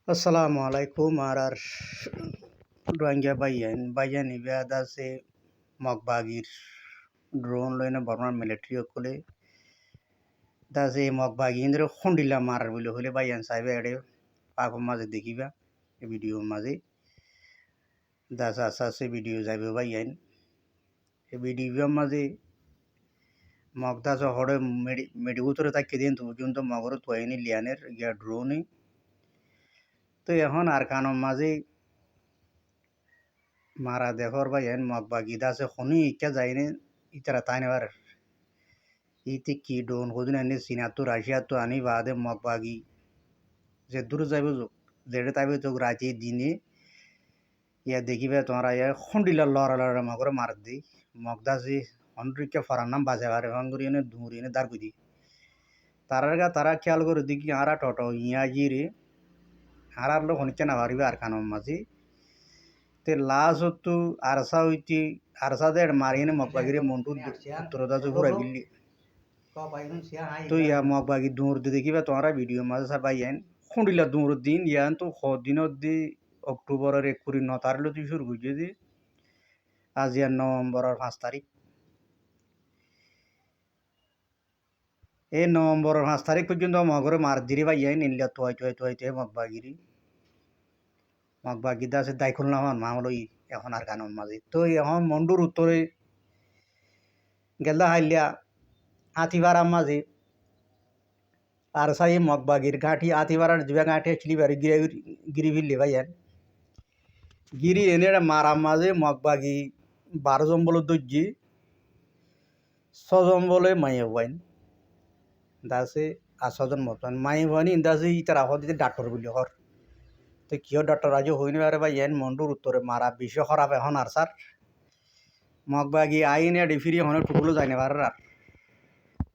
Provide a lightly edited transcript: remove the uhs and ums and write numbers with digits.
আসসালামু আলাইকুম আর রোহিঙ্গা বাইয়ান ইবাদ আছে মগবাগির ড্রোন লইনে বর্মার মিলিটারি সকলে দাসে মগবাগি ইন্দ্র খন্ডিলা মারার বলে হলে বাইয়ান সাহেবে এড়ে পাগম মাঝে দেখিবা এই ভিডিওর মাঝে দাস আস্তে আস্তে ভিডিও যাইবে বাইয়ান এই ভিডিওর মাঝে মগদাস হড়ে মেডিগুতরে তাকে দিন তো পর্যন্ত মগর তোয়াইনি লিয়ানের গিয়া ড্রোনে তো এখন আর কানোর মাঝে মারা দেখর বাইয়ান মগবাগি দাসে খনি ইচ্ছা যায়নি ইতারা তাই নেবার ইতি কি ডোন কদিন আনি চীনা তো রাশিয়া তো আনি বাদে মগবাগি যে দূর যাইব যেটা তাইবে তো রাতে দিনে ইয়া দেখিবে তোমরা ইয়া খন্ডিলা লড়া লড়া মগরে মার দি মগদাসি হন্ড্রিকে ফরার নাম বাজাবার হঙ্গুরি এনে ধুমুরি এনে দাঁড় দি তারা খেয়াল করে দেখি আরা টটো ইয়া জিরে আর লোক হনিকে না পারিবে আর কানোর মাঝে তে লাস্ট তো আরসা হইতি আরসা দেড় মারি এনে মগবাগিরে মন্টু উত্তরদাস ঘুরাই বিল্লি তো ইয়া মগবাগি দৌড় দি দেখিবা তোমরা ভিডিও মাঝে সার বাইয়ান খুঁডিলা দৌড় দিন ইয়ান তো দিনত দি অক্টোবরের 29 তারিখ তুই শুরু করছে দি আজ ইয়ার নভেম্বরের 5 তারিখ এই নভেম্বরের 5 তারিখ পর্যন্ত মগরে মার দিরে বাইয়ান ইনলিয়া তোয়াইতে মগবাগি দাসে দায়খুল না হন মামলই এখন আর কানোর মাঝে তো এখন মন্ডুর উত্তরে গেলা হাইলিয়া হাতিবারার মাঝে আর সাই মগবাগির গাঁঠি আতিবারার যুবা গাঁঠি ছিলিবারি গিরি ফিরলে ভাইয়ান গিরি এনে মারার মাঝে মগবাগি 12 জন বলে দর্জি 6 জন বলে মাইয়া বাইন দাসে আর 6 জন মতন মাই বানি দাসে ইতার আহ দিতে ডাক্তার বলি হর তো কিয় ডাক্তার আজ হইনি আরে ভাইয়ান মন্ডুর উত্তরে মারা বিশ্ব খারাপ এখন আর স্যার মগবাগি আইনে ডিফিরি হনে টুকুলো যাইনে পারে আর